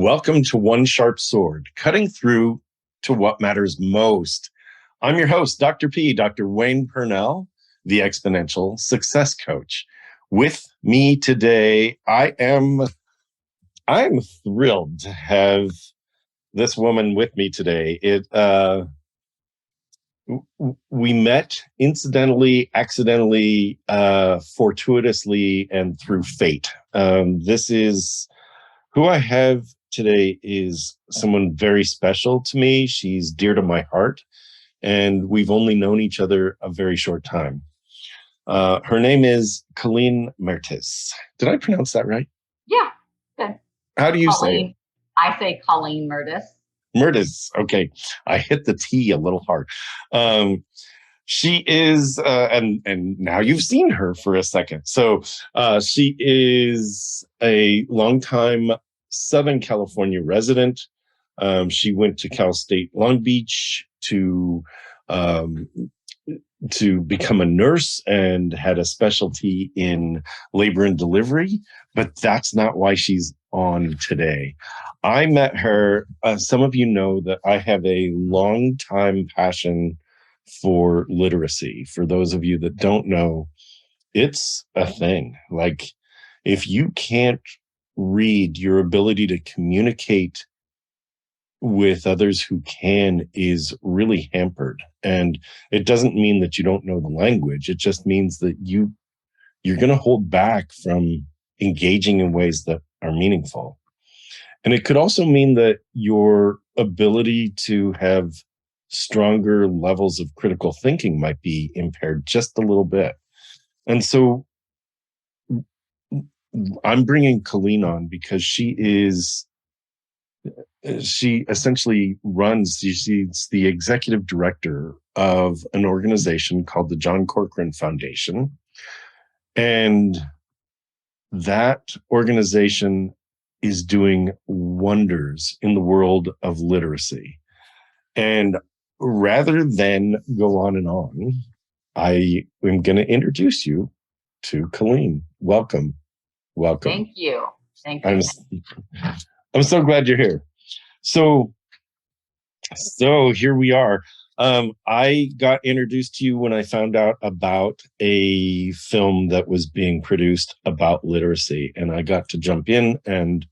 Welcome to One Sharp Sword, cutting through to what matters most. I'm your host, Dr. P, Dr. Wayne Pernell, the Exponential Success Coach. With me today, I'm thrilled to have this woman with me today. We met incidentally, accidentally, fortuitously, and through fate. This is who I have today is someone very special to me. She's dear to my heart, and we've only known each other a very short time. Her name is Colleen Mertes. Did I pronounce that right? Yeah, good. How do you say it? I say Colleen Mertes. Mertes. Okay. I hit the T a little hard. She is, and now you've seen her for a second. So she is a longtime Southern California resident. She went to Cal State Long Beach to become a nurse and had a specialty in labor and delivery, but that's not why she's on today. I met her. Some of you know that I have a long time passion for literacy. For those of you that don't know, it's a thing. Like, if you can't read, your ability to communicate with others who can is really hampered. And it doesn't mean that you don't know the language. It just means that you're going to hold back from engaging in ways that are meaningful. And it could also mean that your ability to have stronger levels of critical thinking might be impaired just a little bit. And so I'm bringing Colleen on because she essentially runs, she's the executive director of an organization called the John Corcoran Foundation. And that organization is doing wonders in the world of literacy. And rather than go on and on, I am going to introduce you to Colleen. Welcome. Thank you. I'm so glad you're here. So here we are. I got introduced to you when I found out about a film that was being produced about literacy, and I got to jump in and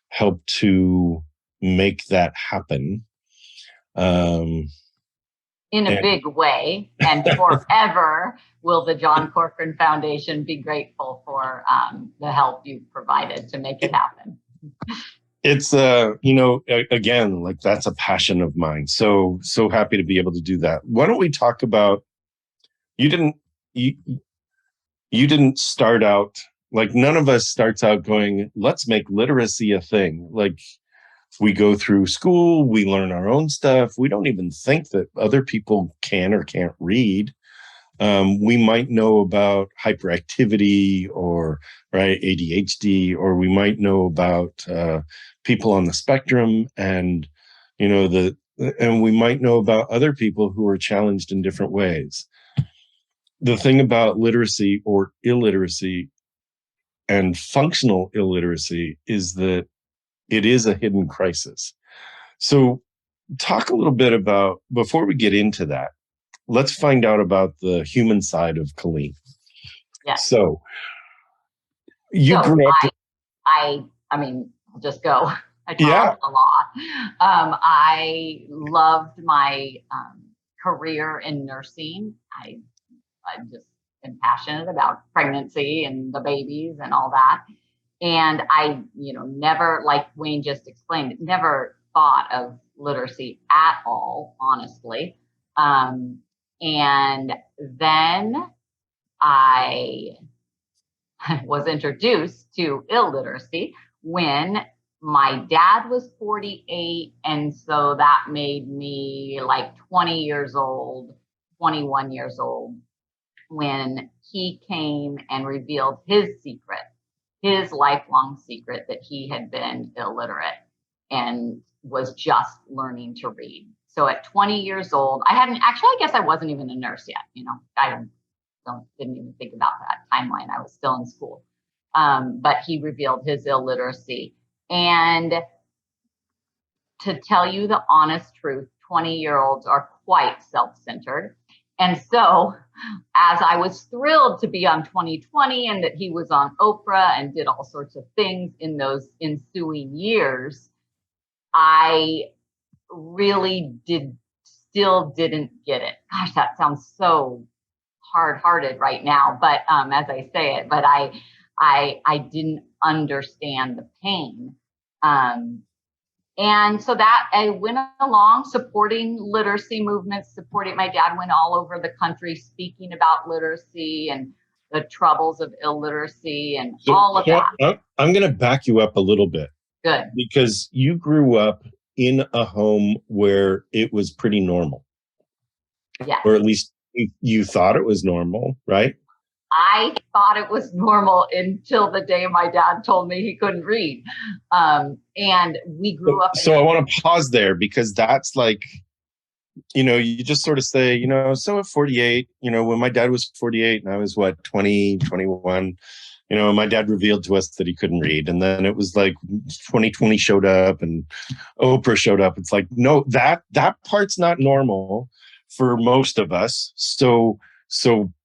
help to make that happen. In a big way, and forever will the John Corcoran Foundation be grateful for the help you provided to make it happen. It's again, like, that's a passion of mine. So happy to be able to do that. Why don't we talk about, you didn't start out, like, none of us starts out going, let's make literacy a thing. Like, we go through school, we learn our own stuff. We don't even think that other people can or can't read. We might know about hyperactivity or ADHD, or we might know about people on the spectrum, and and we might know about other people who are challenged in different ways. The thing about literacy or illiteracy and functional illiteracy is that it is a hidden crisis. So talk a little bit about, before we get into that, let's find out about the human side of Colleen. Yeah. So you grew up. I mean, I'll just go. I talk a lot. I loved my career in nursing. I'm just been passionate about pregnancy and the babies and all that. And I, never, like Wayne just explained, never thought of literacy at all, honestly. And then I was introduced to illiteracy when my dad was 48. And so that made me like 20 years old, 21 years old, when he came and revealed his secret, his lifelong secret, that he had been illiterate and was just learning to read. So at 20 years old, I guess I wasn't even a nurse yet. I didn't even think about that timeline. I was still in school. But he revealed his illiteracy. And to tell you the honest truth, 20-year-olds are quite self-centered. And so, as I was thrilled to be on 2020 and that he was on Oprah and did all sorts of things in those ensuing years, I really still didn't get it. Gosh, that sounds so hard-hearted right now, but as I say it, but I didn't understand the pain. And so that I went along supporting literacy movements, supporting, my dad went all over the country speaking about literacy and the troubles of illiteracy and all of that. I'm going to back you up a little bit. Good. Because you grew up in a home where it was pretty normal. Yeah. Or at least you thought it was normal, right? I thought it was normal until the day my dad told me he couldn't read. And we grew up. So I want to pause there, because that's like, you just sort of say, so at 48, when my dad was 48 and I was 20, 21, my dad revealed to us that he couldn't read. And then it was like 2020 showed up and Oprah showed up. It's like, no, that part's not normal for most of us. So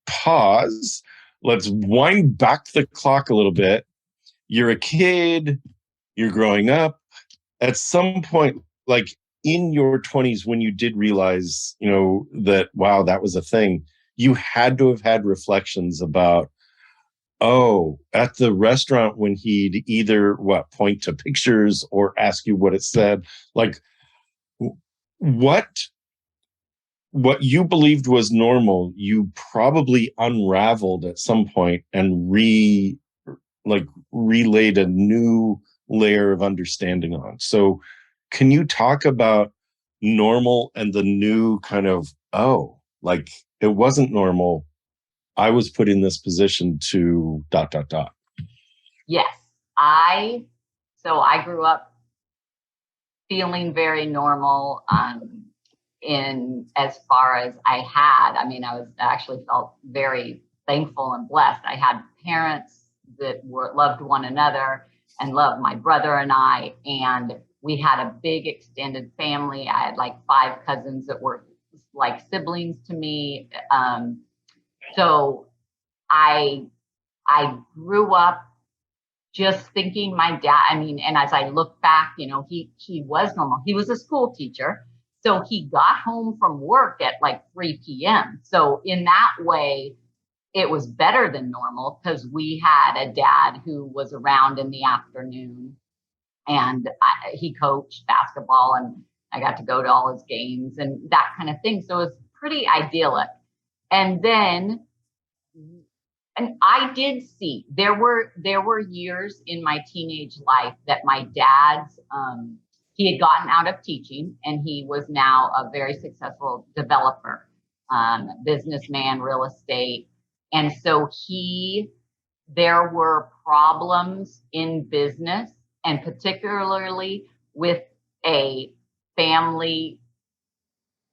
pause. Let's wind back the clock a little bit. You're a kid, you're growing up. At some point, like in your 20s, when you did realize, that, wow, that was a thing, you had to have had reflections about, at the restaurant when he'd either point to pictures or ask you what it said, like what you believed was normal, you probably unraveled at some point and relayed a new layer of understanding on. So can you talk about normal and the new kind of, like it wasn't normal, I was put in this position to ... Yes. I grew up feeling very normal, in as far as I actually felt very thankful and blessed. I had parents that loved one another and loved my brother and I, and we had a big extended family. I had like 5 cousins that were like siblings to me. So I grew up just thinking my dad, and as I look back, he was normal. He was a school teacher. So he got home from work at like 3 p.m. So in that way, it was better than normal because we had a dad who was around in the afternoon, and he coached basketball and I got to go to all his games and that kind of thing. So it was pretty idyllic. And then, and I did see, there were years in my teenage life that my dad's, he had gotten out of teaching and he was now a very successful developer, businessman, real estate. And so there were problems in business, and particularly with a family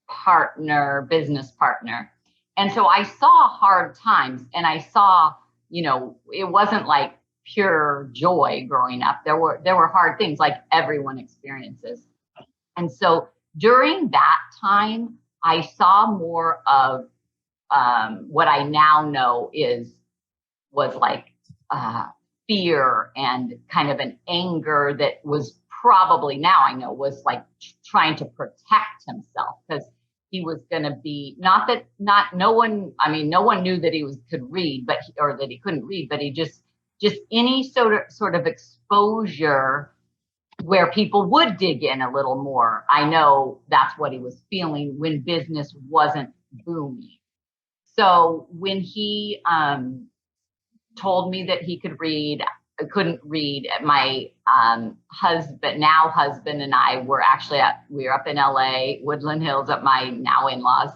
partner, business partner. And so I saw hard times, and I saw, it wasn't like pure joy growing up. There were hard things like everyone experiences. And so during that time, I saw more of what I now know was like fear and kind of an anger that was probably, now I know, was like trying to protect himself, because he was going to be, no one knew that he could read, or that he couldn't read, but he just any sort of exposure where people would dig in a little more. I know that's what he was feeling when business wasn't booming. So when he told me that he couldn't read, my now husband and I were actually we were up in LA, Woodland Hills, at my now in-laws.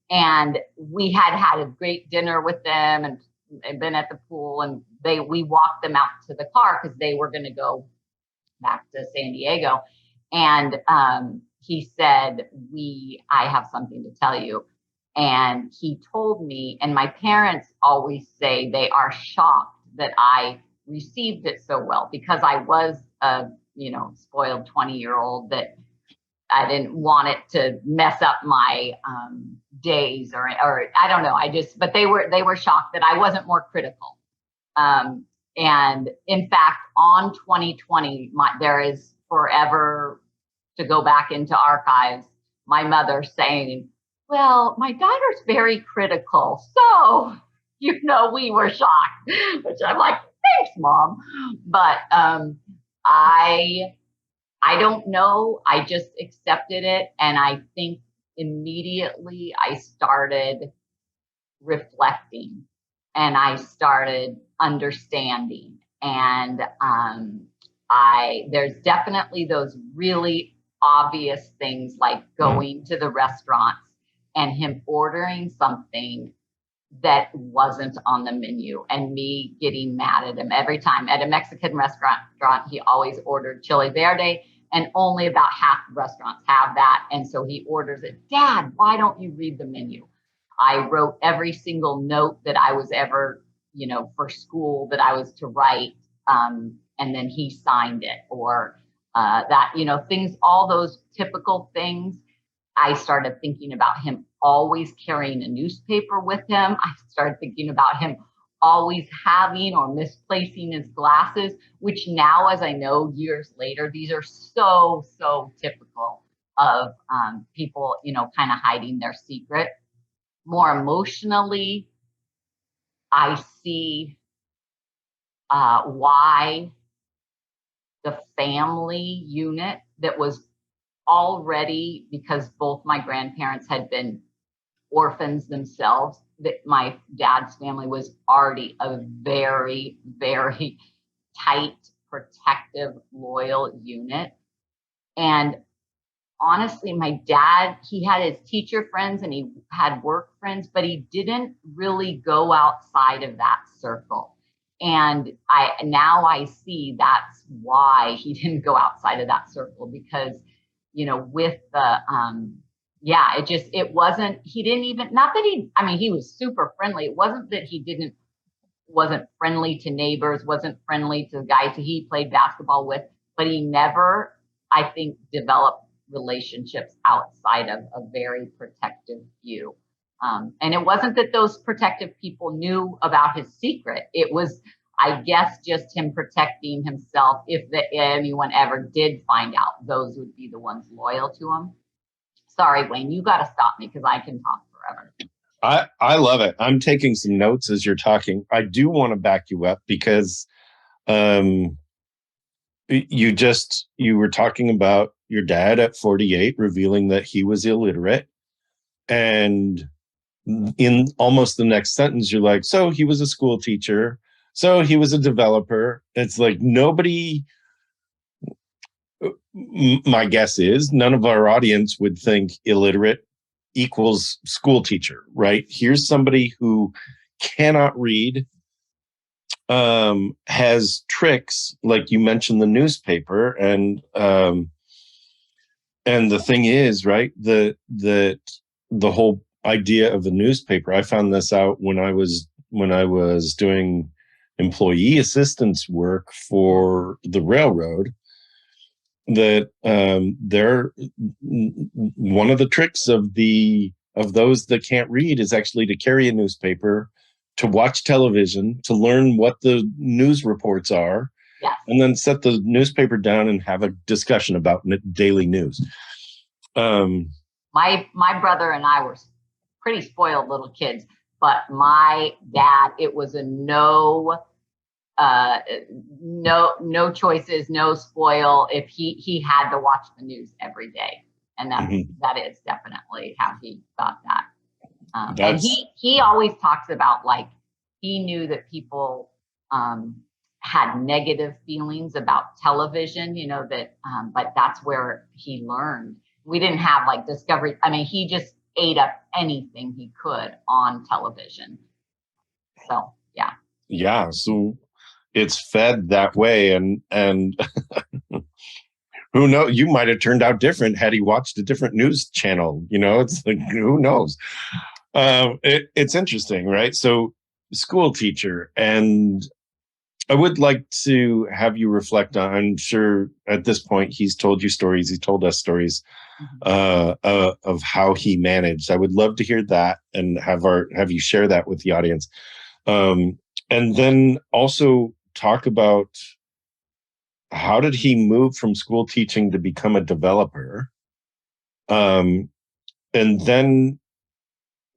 And we had a great dinner with them and been at the pool, and we walked them out to the car because they were going to go back to San Diego. And he said, I have something to tell you. And he told me, and my parents always say they are shocked that I received it so well, because I was a spoiled 20-year-old that I didn't want it to mess up my days or I don't know. But they were shocked that I wasn't more critical. And in fact, on 2020, there is forever to go back into archives, my mother saying, well, my daughter's very critical. So, we were shocked, which I'm like, thanks, Mom. But I don't know. I just accepted it. And I think immediately I started reflecting and I started understanding. And there's definitely those really obvious things like going to the restaurants and him ordering something that wasn't on the menu and me getting mad at him every time. At a Mexican restaurant, he always ordered chile verde, and only about half the restaurants have that. And so he orders it. Dad, why don't you read the menu? I wrote every single note that I was ever, for school that I was to write. And then he signed it, or things, all those typical things. I started thinking about him always carrying a newspaper with him. I started thinking about him always having or misplacing his glasses, which now, as I know years later, these are so, so typical of people, kind of hiding their secret. More emotionally, I see why the family unit that was already, because both my grandparents had been orphans themselves, that my dad's family was already a very, very tight, protective, loyal unit. And honestly, my dad, he had his teacher friends and he had work friends, but he didn't really go outside of that circle. And now I see that's why he didn't go outside of that circle, because with the it wasn't, he didn't even, not that he was super friendly. It wasn't that he wasn't friendly to neighbors, wasn't friendly to the guys who he played basketball with, but he never, I think, developed relationships outside of a very protective view. And it wasn't that those protective people knew about his secret. It was, I guess, just him protecting himself. If anyone ever did find out, those would be the ones loyal to him. Sorry, Wayne, you got to stop me because I can talk forever. I love it. I'm taking some notes as you're talking. I do want to back you up because you were talking about your dad at 48 revealing that he was illiterate, and in almost the next sentence you're like, so he was a school teacher, so he was a developer. It's like nobody, my guess is none of our audience would think illiterate equals school teacher, right? Here's somebody who cannot read, has tricks, like you mentioned the newspaper, and the thing is, right, the whole idea of the newspaper, I found this out when I was doing employee assistance work for the railroad, that they're one of the tricks of those that can't read is actually to carry a newspaper, to watch television, to learn what the news reports are, yes, and then set the newspaper down and have a discussion about daily news. My brother and I were pretty spoiled little kids, but my dad, it was a no choices, no spoil. If he had to watch the news every day, and that is definitely how he thought that. And he always talks about, like, he knew that people had negative feelings about television, but that's where he learned. We didn't have like Discovery. I mean, he just ate up anything he could on television. So, yeah. Yeah. So it's fed that way. And who knows, you might have turned out different had he watched a different news channel. It's like, who knows? It's interesting, right? So school teacher, and I would like to have you reflect on, I'm sure at this point he's told you stories, he told us stories of how he managed. I would love to hear that and have you share that with the audience. And then also talk about how did he move from school teaching to become a developer? And then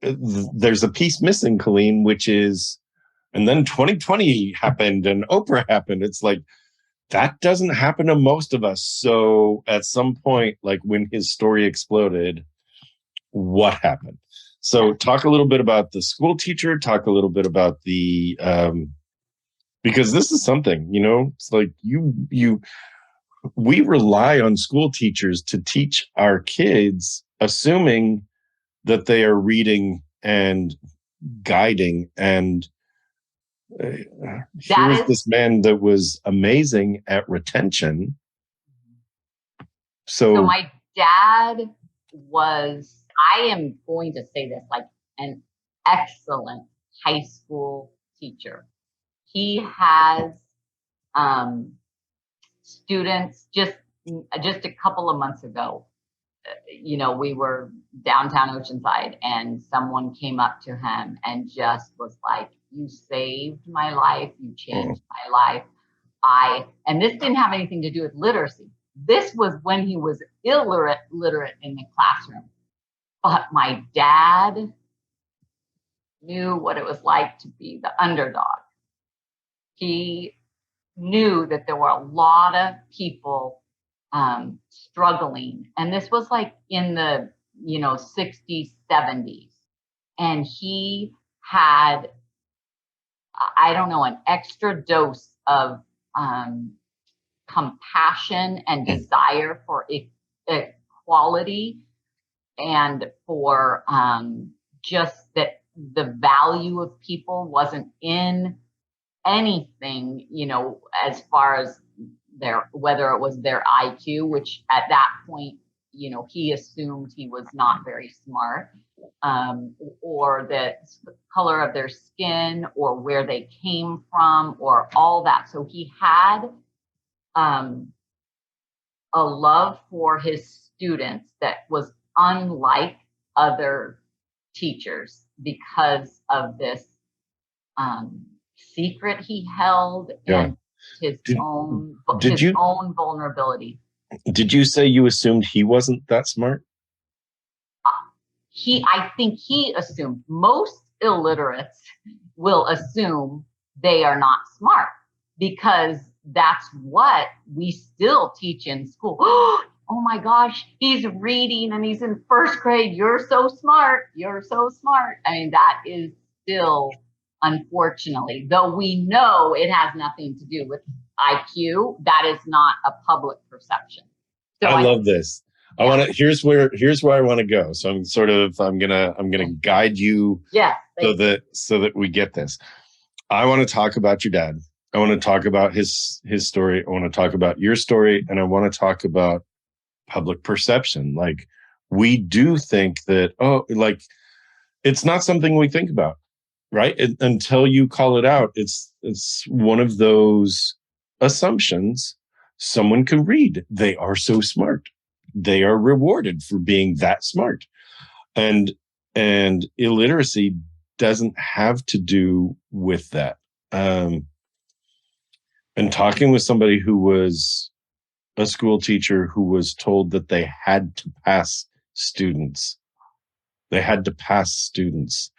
there's a piece missing, Colleen, which is, and then 2020 happened and Oprah happened. It's like, that doesn't happen to most of us. So at some point, like when his story exploded, what happened? So talk a little bit about the school teacher, talk a little bit about the, because this is something, it's like we rely on school teachers to teach our kids, assuming that they are reading and guiding. And here's this man that was amazing at retention. So my dad was, I am going to say this, like an excellent high school teacher. He has students just a couple of months ago. We were downtown Oceanside and someone came up to him and just was like, you saved my life. You changed my life. And this didn't have anything to do with literacy. This was when he was literate in the classroom. But my dad knew what it was like to be the underdog. He knew that there were a lot of people struggling. And this was like in the, 60s, 70s. And he had, I don't know, an extra dose of compassion and desire for equality and for just that the value of people wasn't in anything, as far as whether it was their IQ, which at that point, he assumed he was not very smart, or the color of their skin or where they came from or all that. So he had a love for his students that was unlike other teachers because of this secret he held and his own vulnerability. Did you say you assumed he wasn't that smart? I think he assumed. Most illiterates will assume they are not smart because that's what we still teach in school. Oh my gosh, he's reading and he's in first grade. You're so smart. You're so smart. I mean, that is still, unfortunately, though we know it has nothing to do with IQ, that is not a public perception. So I love this. I want to, here's where I want to go. So I'm gonna guide you so that we get this. I want to talk about your dad. I want to talk about his story. I want to talk about your story, and I want to talk about public perception. Like, we do think that, it's not something we think about, right? Until you call it out. It's one of those assumptions. Someone can read. They are so smart. They are rewarded for being that smart. And illiteracy doesn't have to do with that. And talking with somebody who was a school teacher who was told that they had to pass students. They had to pass students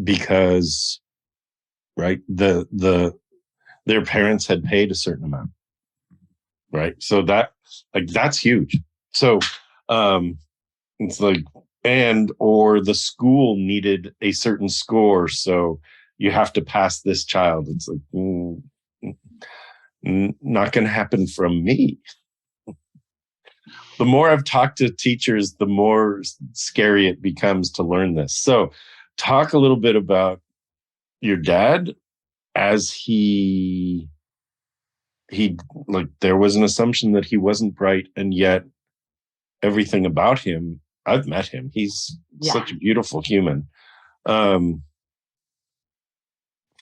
because, right, their parents had paid a certain amount, right? So that's huge. So it's like, or the school needed a certain score, so you have to pass this child. It's like, not going to happen from me. The more I've talked to teachers, the more scary it becomes to learn this. So talk a little bit about your dad, as he like, there was an assumption that he wasn't bright, and yet everything about him, I've met him. He's such a beautiful human.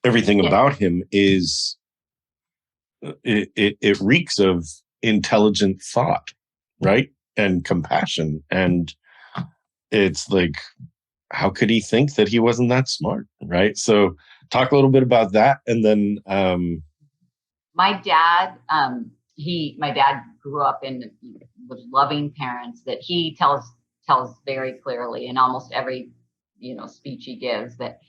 everything Yeah. about him is it reeks of intelligent thought, right? And compassion. And it's like, how could he think that he wasn't that smart, right? So talk a little bit about that, and then My dad, my dad grew up with loving parents that he tells very clearly in almost every, speech he gives, that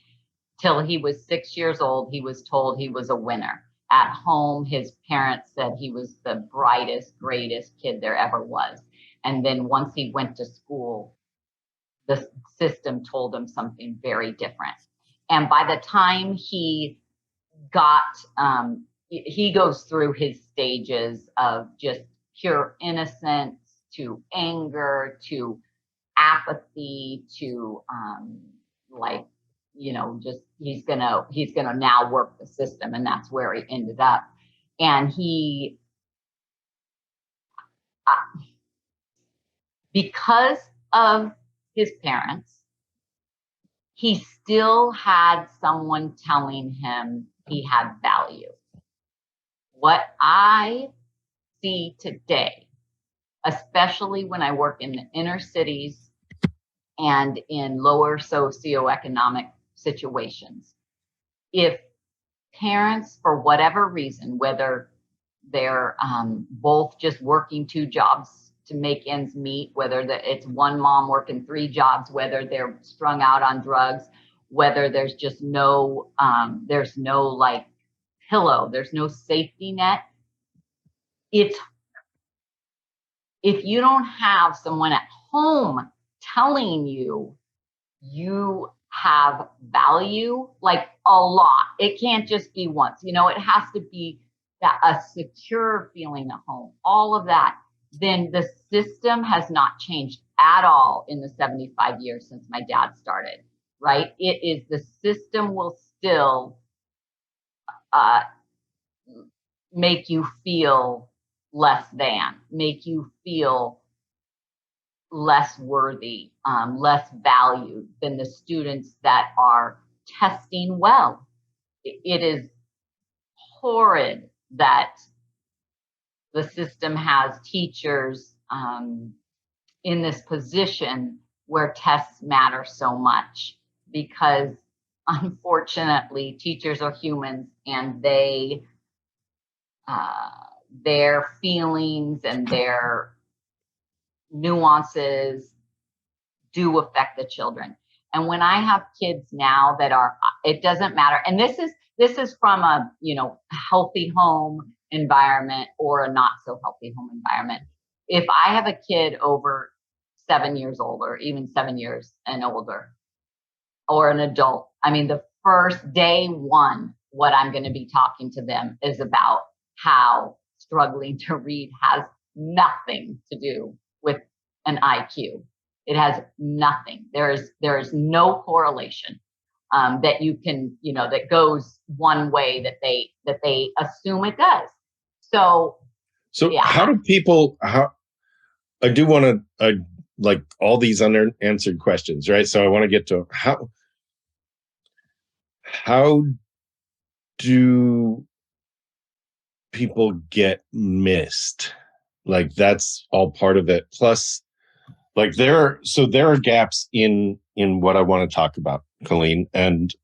till he was 6 years old, he was told he was a winner. At home, his parents said he was the brightest, greatest kid there ever was. And then once he went to school, the system told him something very different. And by the time got, he goes through his stages of just pure innocence to anger to apathy to like, just he's gonna now work the system, and that's where he ended up. And because of his parents, he still had someone telling him he had value. What I see today, especially when I work in the inner cities and in lower socioeconomic situations, if parents, for whatever reason, whether they're both just working 2 jobs to make ends meet, whether it's one mom working 3 jobs, whether they're strung out on drugs, whether there's just there's no like pillow, there's no safety net. It's if you don't have someone at home telling you have value, like a lot, it can't just be once, it has to be a secure feeling at home, all of that, then the system has not changed at all in the 75 years since my dad started, right? It is, the system will still make you feel less than, make you feel less worthy, less valued than the students that are testing well. It is horrid that the system has teachers in this position where tests matter so much, because unfortunately teachers are humans, and their feelings and their nuances do affect the children. And when I have kids now that are, it doesn't matter. And this is from a, healthy home environment or a not so healthy home environment. If I have a kid over 7 years old, or even 7 years and older, or an adult, I mean, the first day one, what I'm going to be talking to them is about how struggling to read has nothing to do with an IQ. It has nothing. There is no correlation that you can, that goes one way that they assume it does. So yeah. How do people? I do want to like all these unanswered questions, right? So I want to get to how do people get missed? Like that's all part of it. Plus, like there are gaps in what I want to talk about, Colleen. And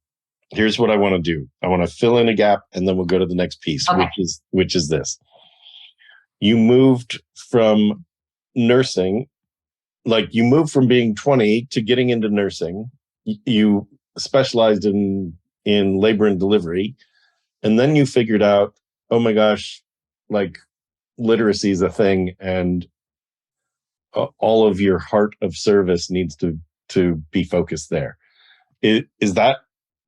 here's what I want to do. I want to fill in a gap, and then we'll go to the next piece, Okay. which is this. You moved from nursing, like you moved from being 20 to getting into nursing. You specialized in labor and delivery, and then you figured out, oh my gosh, like literacy is a thing, and all of your heart of service needs to be focused there. Is that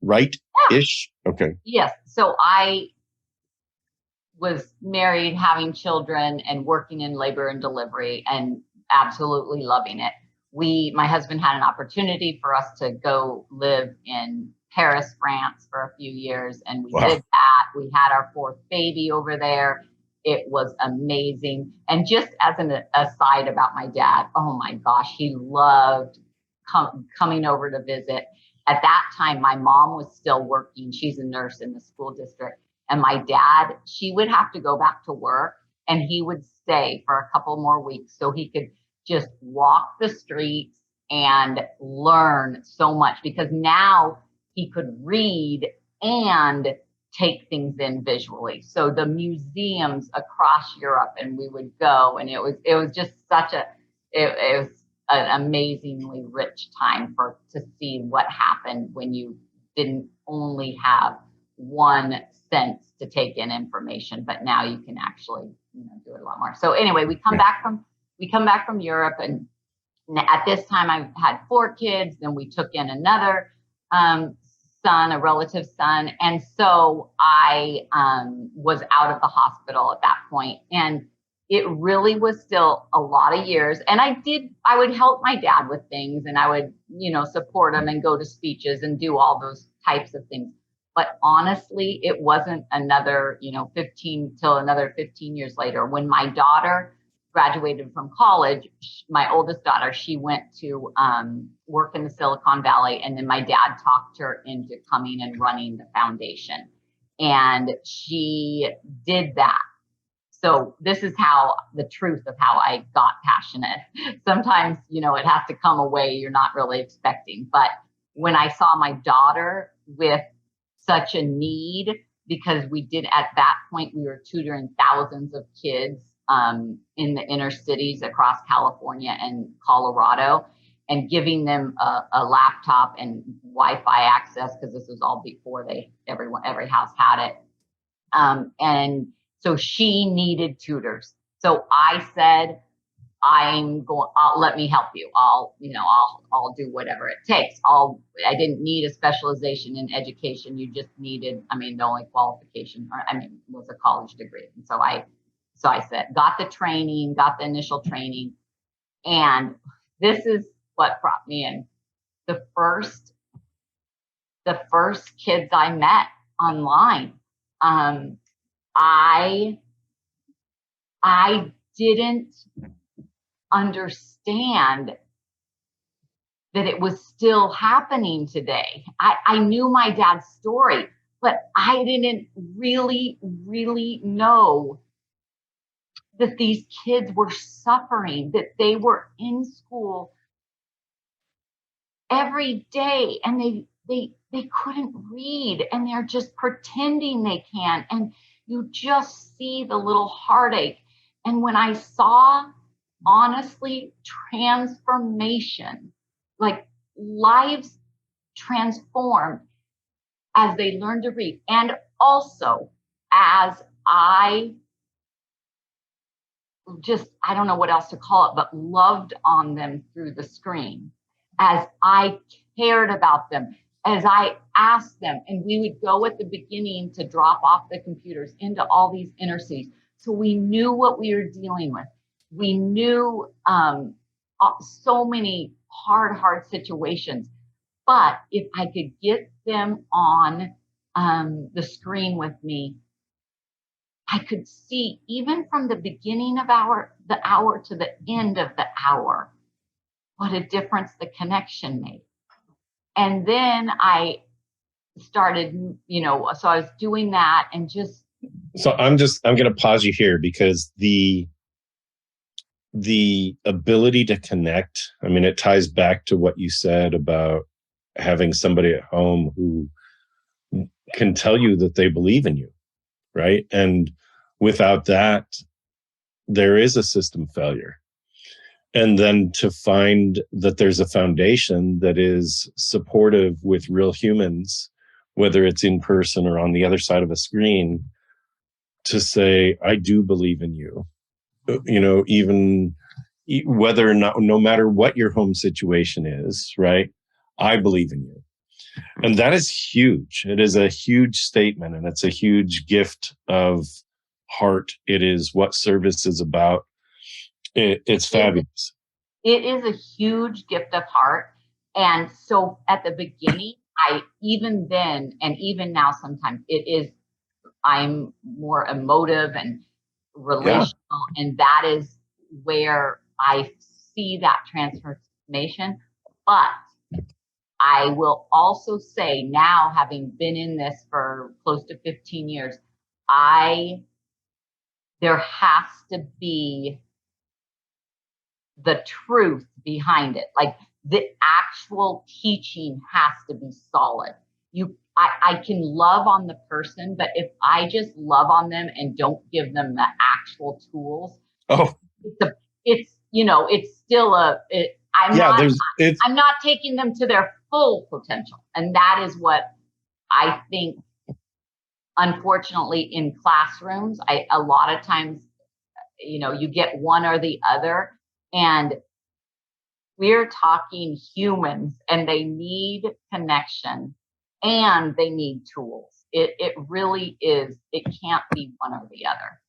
right-ish? Yeah. Okay. Yes. So I was married, having children, and working in labor and delivery, and absolutely loving it. My husband had an opportunity for us to go live in Paris, France for a few years, and we did that. We had our 4th baby over there. It was amazing. And just as an aside about my dad, oh my gosh, he loved coming over to visit. at that time, my mom was still working. She's a nurse in the school district. And my dad, she would have to go back to work, and he would stay for a couple more weeks so he could just walk the streets and learn so much, because now he could read and take things in visually. So the museums across Europe, and we would go, and it was just such it was an amazingly rich time to see what happened when you didn't only have one sense to take in information, but now you can actually, do it a lot more. So anyway, we come back from Europe, and at this time I had 4 kids. Then we took in another son, a relative son, and so I was out of the hospital at that point, and it really was still a lot of years. And I would help my dad with things, and I would, support him and go to speeches and do all those types of things. But honestly, it wasn't another 15 years later when my daughter graduated from college. My oldest daughter, she went to work in the Silicon Valley, and then my dad talked her into coming and running the foundation, and she did that. So this is the truth of how I got passionate. Sometimes, it has to come a way you're not really expecting. But when I saw my daughter with such a need, because at that point, we were tutoring thousands of kids in the inner cities across California and Colorado, and giving them a laptop and Wi-Fi access, because this was all before every house had it. And so she needed tutors. So I said, let me help you. I'll do whatever it takes. I didn't need a specialization in education. You just needed, the only qualification, was a college degree. And so I said, got the initial training. And this is what brought me in. The first kids I met online, I didn't understand that it was still happening today. I knew my dad's story, but I didn't really, really know that these kids were suffering, that they were in school every day and they couldn't read, and they're just pretending they can. And you just see the little heartache. And when I saw, honestly, transformation, like lives transformed as they learned to read, and also as I don't know what else to call it, but loved on them through the screen, as I cared about them, as I asked them, and we would go at the beginning to drop off the computers into all these inner cities. So we knew what we were dealing with. We knew so many hard situations. But if I could get them on the screen with me, I could see, even from the beginning of the hour to the end of the hour, what a difference the connection made. And then I started, so I was doing that and just. So I'm going to pause you here, because the ability to connect, it ties back to what you said about having somebody at home who can tell you that they believe in you, right? And without that, there is a system failure. And then to find that there's a foundation that is supportive with real humans, whether it's in person or on the other side of a screen, to say, I do believe in you, even whether or not, no matter what your home situation is, right? I believe in you. And that is huge. It is a huge statement, and it's a huge gift of heart. It is what service is about. It's fabulous. It is a huge gift of heart. And so at the beginning, even then, and even now, sometimes I'm more emotive and relational. Yeah. And that is where I see that transformation. But I will also say now, having been in this for close to 15 years, there has to be the truth behind it. Like the actual teaching has to be solid. I can love on the person, but if I just love on them and don't give them the actual tools, Oh, it's still yeah, I'm not taking them to their full potential. And that is what I think, unfortunately, in classrooms, a lot of times, you get one or the other, and we're talking humans, and they need connection and they need tools. It really is. It can't be one or the other.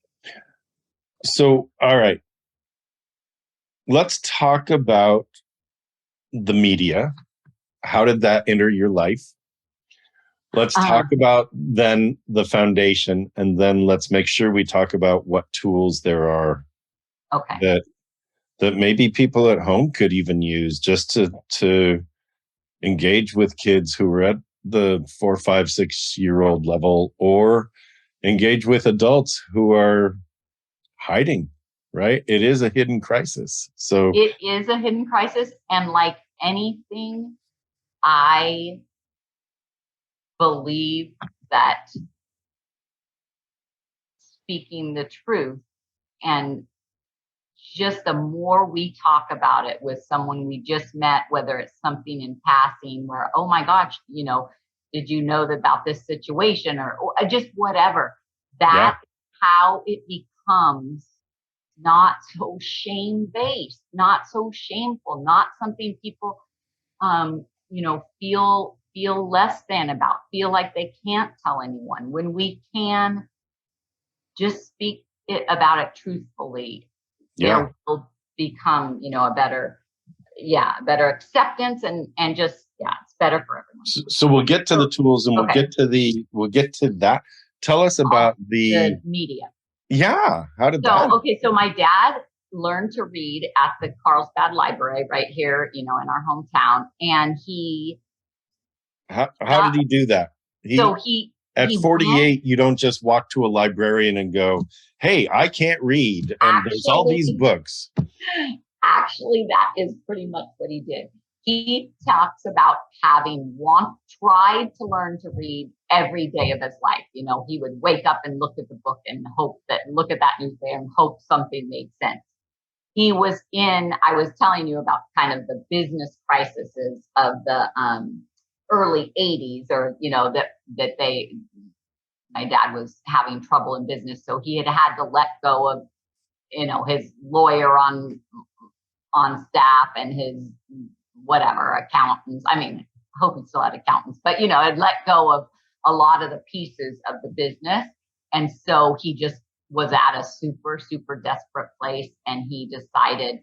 So, all right. Let's talk about the media. How did that enter your life? Let's talk about then the foundation, and then let's make sure we talk about what tools there are that maybe people at home could even use just to engage with kids who are at the 4, 5, 6-year-old level, or engage with adults who are hiding, right? It is a hidden crisis. So it is a hidden crisis. And like anything, I believe that speaking the truth, and just the more we talk about it with someone we just met, whether it's something in passing where, oh my gosh, did you know about this situation, or just whatever, that's how it becomes not so shame-based, not so shameful, not something people, feel less than about, feel like they can't tell anyone. When we can just speak about it truthfully, there will become, a better acceptance, and just, it's better for everyone. So we'll get to the tools, and we'll get to that. Tell us about the media. Yeah. How did that? So my dad learned to read at the Carlsbad Library right here, in our hometown. And how did he do that? At 48, you don't just walk to a librarian and go, hey, I can't read, and there's all these books. Actually, that is pretty much what he did. He talks about having tried to learn to read every day of his life. He would wake up and look at the book and look at that newspaper and hope something made sense. I was telling you about kind of the business crises of the early 80s, or, my dad was having trouble in business. So he had to let go of, his lawyer on staff and his whatever accountants. I mean, I hope he still had accountants, but had let go of a lot of the pieces of the business. And so he just was at a super, super desperate place, and he decided,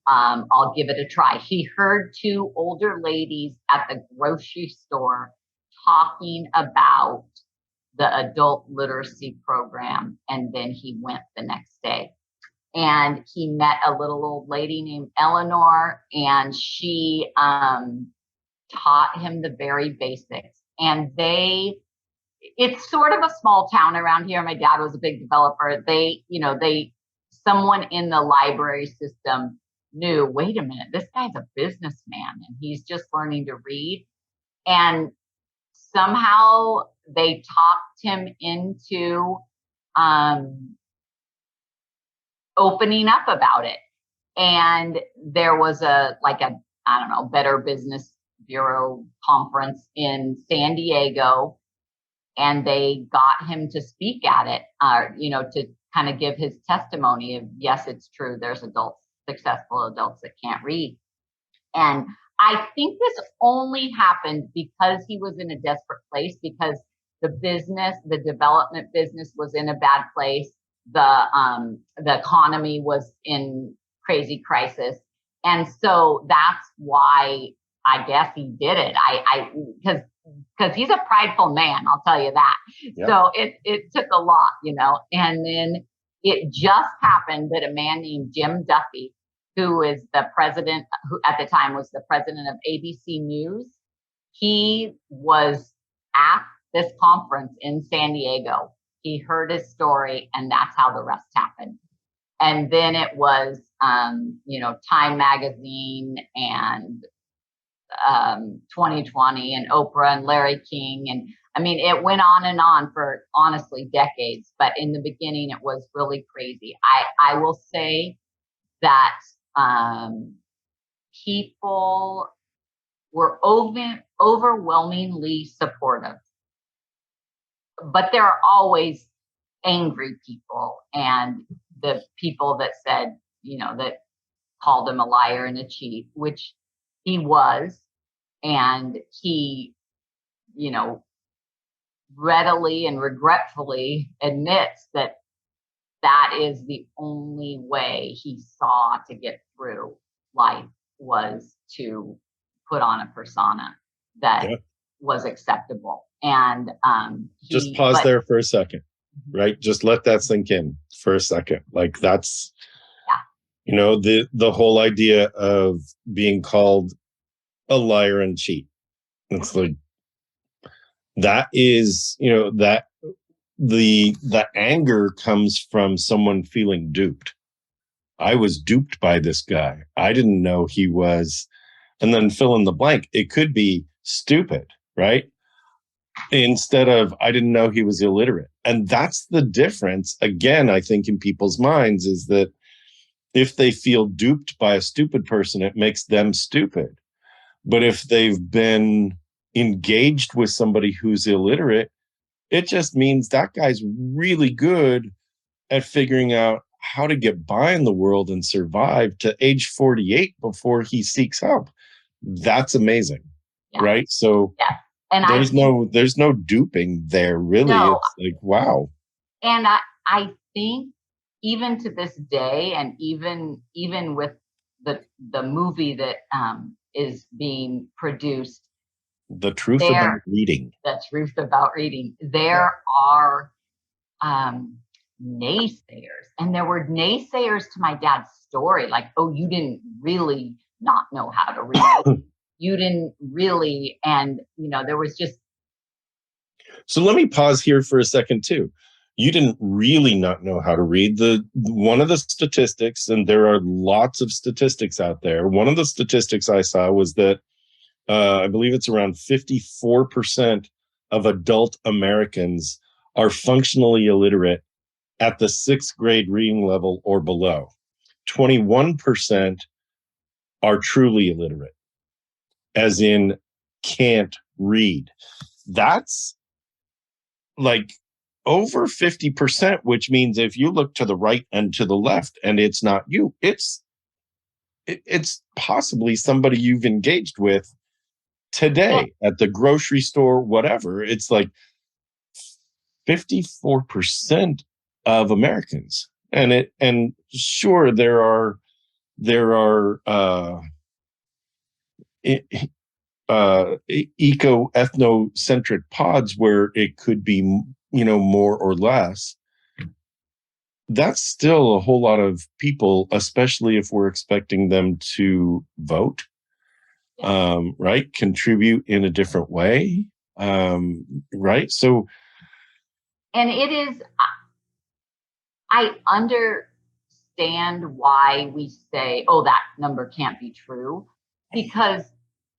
I'll give it a try. He heard two older ladies at the grocery store talking about the adult literacy program, and then he went the next day. And he met a little old lady named Eleanor, and she taught him the very basics. And it's sort of a small town around here. My dad was a big developer. Someone in the library system knew, wait a minute, this guy's a businessman and he's just learning to read. And somehow they talked him into opening up about it. And there was Better Business Bureau conference in San Diego, and they got him to speak at it, to kind of give his testimony of, yes, it's true, there's successful adults that can't read. And I think this only happened because he was in a desperate place, because the development business was in a bad place. The economy was in crazy crisis. And so that's why I guess he did it. Because he's a prideful man, I'll tell you that. Yep. So it took a lot, and then it just happened that a man named Jim Duffy, who is the president, who at the time was the president of ABC News, He was at this conference in San Diego. He heard his story, and that's how the rest happened. And then it was, Time Magazine and 2020 and Oprah and Larry King. And I mean, it went on and on for honestly decades. But in the beginning, it was really crazy. I will say that people were overwhelmingly supportive, but there are always angry people, and the people that said, that called him a liar and a cheat, which he was. And he, readily and regretfully admits that that is the only way he saw to get through life, was to put on a persona that was acceptable. And just pause there for a second, right? Just let that sink in for a second. Like, that's, the whole idea of being called a liar and cheat. It's like, that is, that the anger comes from someone feeling duped. I was duped by this guy. I didn't know he was, and then fill in the blank. It could be stupid, right? Instead of, I didn't know he was illiterate. And that's the difference, again, I think, in people's minds, is that if they feel duped by a stupid person, it makes them stupid. But if they've been engaged with somebody who's illiterate, it just means that guy's really good at figuring out how to get by in the world and survive to age 48 before he seeks help. That's amazing, right? So and there's no duping there, really. No. It's like, wow. And I think even to this day, and even with the movie that is being produced, The Truth About Reading. The Truth About Reading. There are naysayers, and there were naysayers to my dad's story, like, oh, you didn't really not know how to read. You didn't really, and there was just. So let me pause here for a second too. You didn't really not know how to read. One of the statistics, and there are lots of statistics out there. One of the statistics I saw was that I believe it's around 54% of adult Americans are functionally illiterate at the 6th grade reading level or below. 21% are truly illiterate, as in can't read. That's like over 50%, which means if you look to the right and to the left and it's not you, it's possibly somebody you've engaged with today at the grocery store, whatever. It's like 54% of Americans. And sure, there are eco-ethnocentric pods where it could be, more or less. That's still a whole lot of people, especially if we're expecting them to vote, right? Contribute in a different way, right? So, and it is, I understand why we say, oh, that number can't be true, because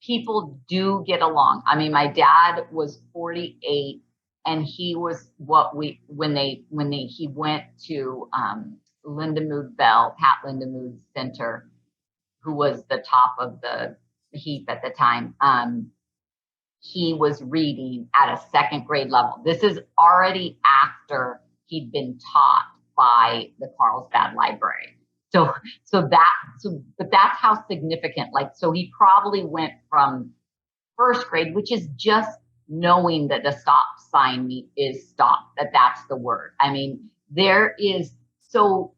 people do get along. I mean, my dad was 48, and he was when he went to Lindamood Bell, Pat Lindamood Center, who was the top of the heap at the time. He was reading at a 2nd grade level. This is already after he'd been taught by the Carlsbad Library. But that's how significant, so he probably went from 1st grade, which is just knowing that the stop sign is stop, that's the word. I mean, so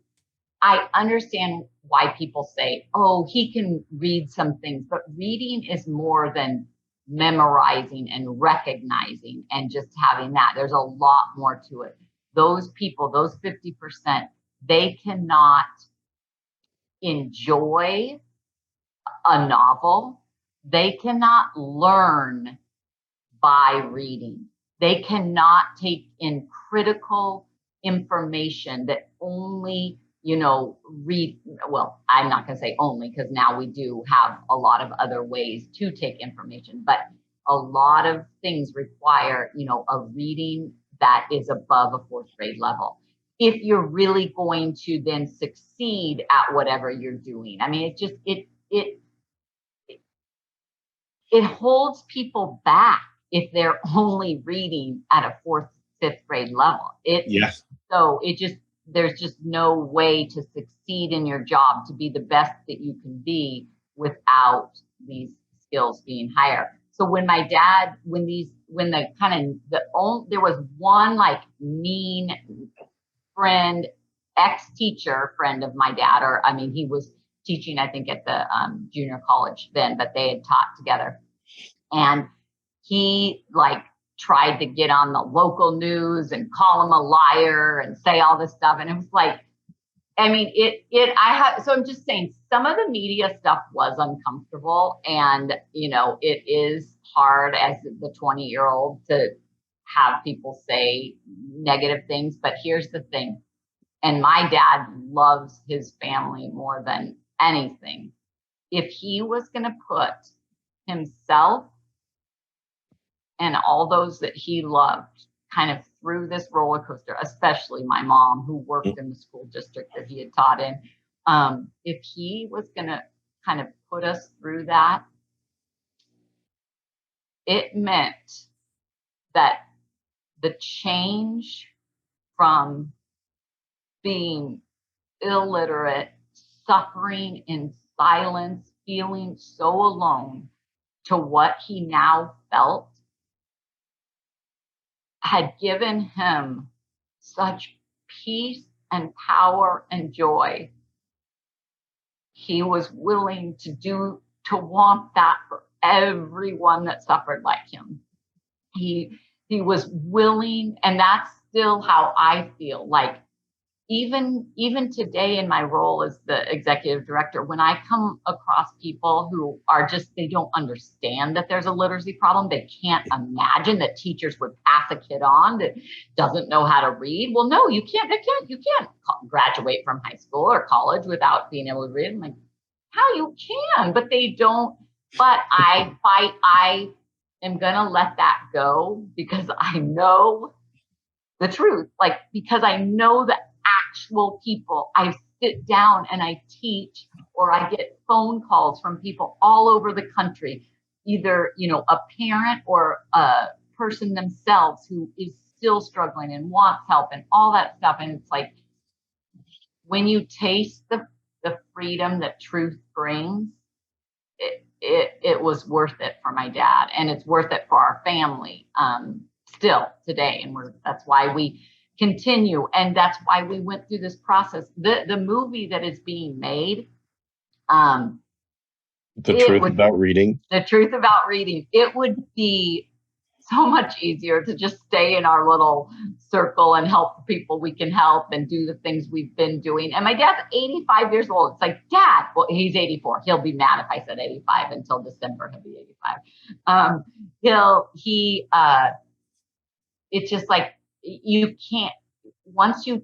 I understand why people say, oh, he can read some things, but reading is more than memorizing and recognizing and just having that. There's a lot more to it. Those people, those 50%, they cannot enjoy a novel. They cannot learn by reading. They cannot take in critical information that only, read. Well, I'm not going to say only, because now we do have a lot of other ways to take information, but a lot of things require, a reading that is above a fourth grade level, if you're really going to then succeed at whatever you're doing. I mean, it holds people back if they're only reading at a fourth, fifth grade level. Yes. So there's just no way to succeed in your job, to be the best that you can be, without these skills being higher. So when my dad, there was one like mean friend, ex-teacher friend of my dad, he was teaching, I think, at the junior college then, but they had taught together. And he like tried to get on the local news and call him a liar and say all this stuff. And it was like, so I'm just saying, some of the media stuff was uncomfortable, and, it is hard as the 20-year-old to have people say negative things. But here's the thing. And my dad loves his family more than anything. If he was going to put himself and all those that he loved kind of through this roller coaster, especially my mom, who worked in the school district that he had taught in, if he was going to kind of put us through that, it meant that the change from being illiterate, suffering in silence, feeling so alone, to what he now felt, had given him such peace and power and joy. He was willing to want that for everyone that suffered like him. He was willing, and that's still how I feel. Like, even today in my role as the executive director, when I come across people who are they don't understand that there's a literacy problem, they can't imagine that teachers would pass a kid on that doesn't know how to read. Well, no, you can't graduate from high school or college without being able to read. I'm like, how you can? But they don't. But I am gonna let that go, because I know the truth. Like, because I know that actual people. I sit down and I teach, or I get phone calls from people all over the country, either, a parent or a person themselves who is still struggling and wants help and all that stuff. And it's like, when you taste the freedom that truth brings, it was worth it for my dad, and it's worth it for our family still today. And that's why we continue, and that's why we went through this process. The movie that is being made, The Truth About Reading. The Truth About Reading. It would be so much easier to just stay in our little circle and help the people we can help and do the things we've been doing. And my dad's 85 years old. It's like, Dad, well, he's 84. He'll be mad if I said 85 until December. He'll be 85. It's just like, you can't, once you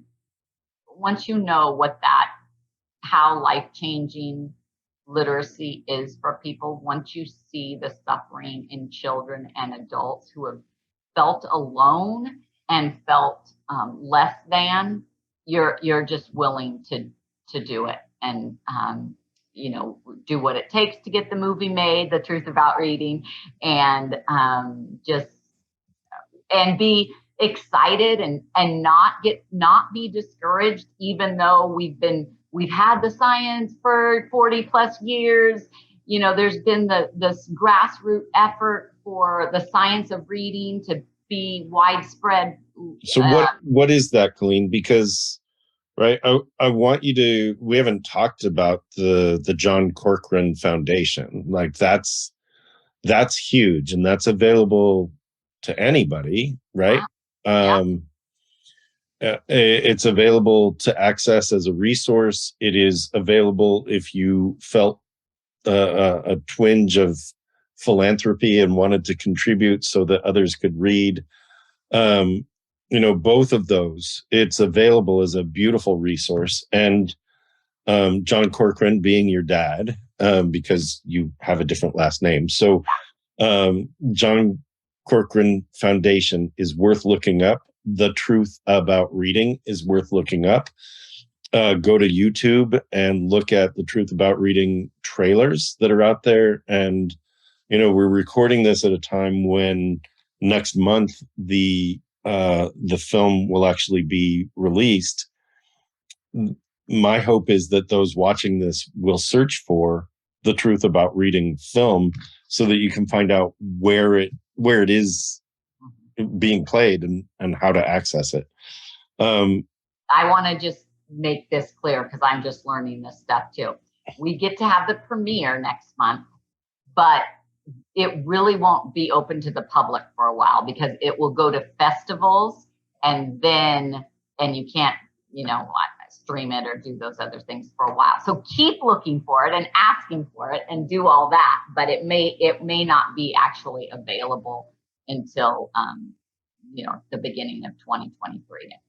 know how life-changing literacy is for people, once you see the suffering in children and adults who have felt alone and felt less than, you're just willing to do it, and do what it takes to get the movie made, The Truth About Reading, and and be excited and not be discouraged, even though we've had the science for 40 plus years. There's been this grassroots effort for the science of reading to be widespread. So what is that, Colleen? Because, right, I want you to, we haven't talked about the John Corcoran Foundation. Like, that's huge, and that's available to anybody, right? It's available to access as a resource. It is available if you felt a twinge of philanthropy and wanted to contribute so that others could read. Both of those, it's available as a beautiful resource. And John Corcoran being your dad, because you have a different last name. So John Corcoran Foundation is worth looking up. The Truth About Reading is worth looking up. Go to YouTube and look at the Truth About Reading trailers that are out there. And, we're recording this at a time when next month the film will actually be released. My hope is that those watching this will search for the Truth About Reading film so that you can find out where it is being played and how to access it. I want to just make this clear because I'm just learning this stuff too. We get to have the premiere next month, but it really won't be open to the public for a while because it will go to festivals and you can't, stream it or do those other things for a while. So keep looking for it and asking for it and do all that, but it may not be actually available until the beginning of 2023, I think.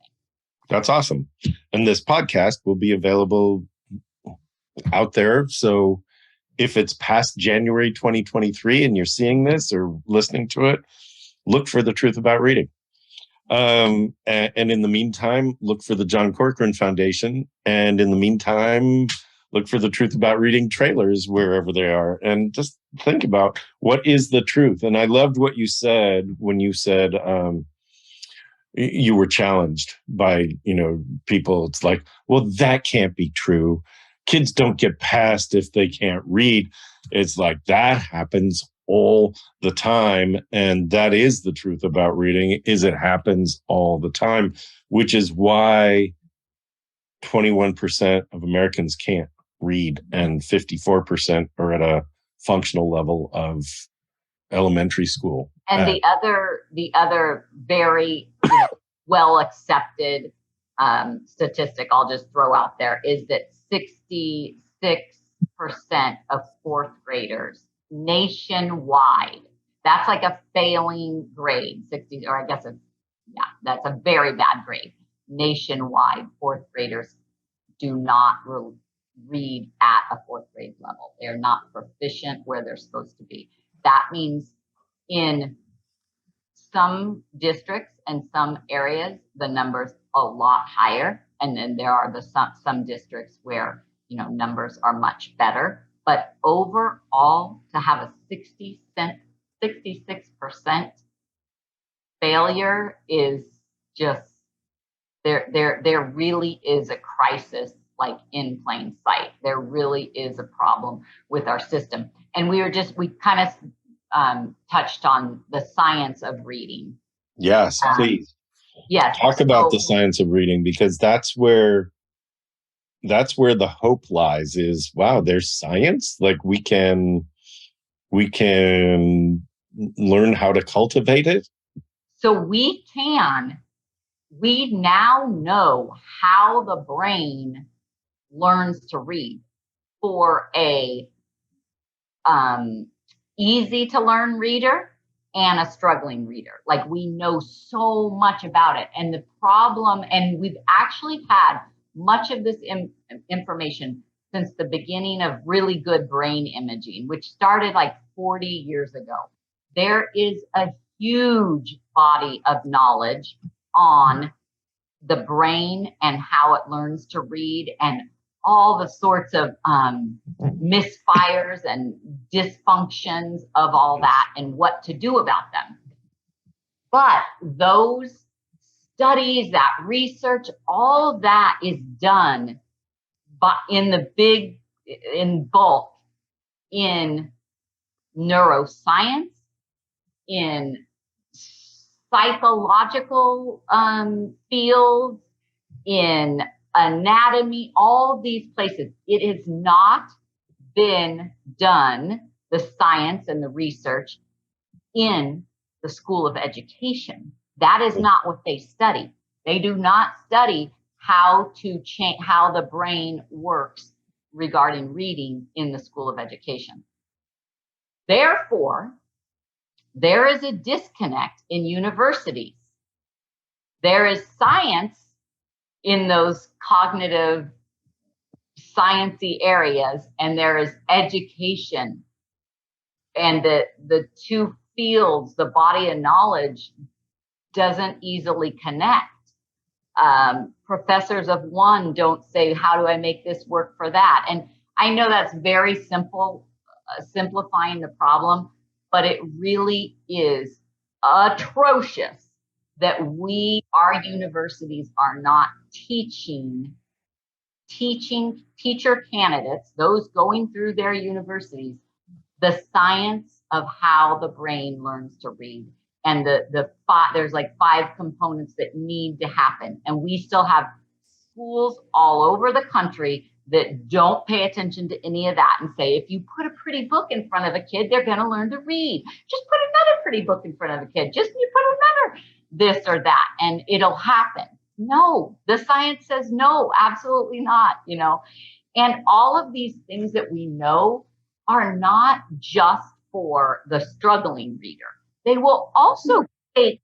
That's awesome. And this podcast will be available out there. So if it's past January 2023 and you're seeing this or listening to it, look for the Truth About Reading. And in the meantime, look for the John Corcoran Foundation. And in the meantime, look for the Truth About Reading trailers wherever they are. And just think about what is the truth. And I loved what you said when you said you were challenged by, people. It's like, well, that can't be true. Kids don't get passed if they can't read. It's like that happens all the time. And that is the truth about reading, is it happens all the time, which is why 21% of Americans can't read and 54% are at a functional level of elementary school. And the other very well accepted statistic I'll just throw out there is that 66% of fourth graders nationwide, that's like a failing grade, 60, or I guess that's a very bad grade. Nationwide, fourth graders do not read at a fourth grade level. They're not proficient where they're supposed to be. That means in some districts and some areas, the number's a lot higher. And then there are some districts where, numbers are much better. But overall, to have a 66% failure is just, there really is a crisis like in plain sight. There really is a problem with our system. And we kind of touched on the science of reading. Yes, please. Yes. Talk about the science of reading, because that's where the hope lies, is, wow, there's science. Like we can learn how to cultivate it. So we now know how the brain learns to read for a easy to learn reader and a struggling reader. Like we know so much about it. And the problem, and we've actually had much of this information since the beginning of really good brain imaging, which started like 40 years ago. There is a huge body of knowledge on the brain and how it learns to read and all the sorts of misfires and dysfunctions of all that and what to do about them. But those studies, that research, all of that is done in bulk in neuroscience, in psychological fields, in anatomy, all these places. It has not been done, the science and the research, in the School of Education. That is not what they study. They do not study how to change, how the brain works regarding reading in the School of Education. Therefore, there is a disconnect in universities. There is science in those cognitive sciencey areas, and there is education, and the two fields, the body of knowledge, doesn't easily connect. Professors of one don't say, how do I make this work for that? And I know that's very simple, simplifying the problem, but it really is atrocious that our universities are not teaching teacher candidates, those going through their universities, the science of how the brain learns to read. And there's like 5 components that need to happen. And we still have schools all over the country that don't pay attention to any of that and say, if you put a pretty book in front of a kid, they're going to learn to read. Just put another pretty book in front of a kid. Just you put another this or that, and it'll happen. No, the science says no, absolutely not, And all of these things that we know are not just for the struggling reader. They will also take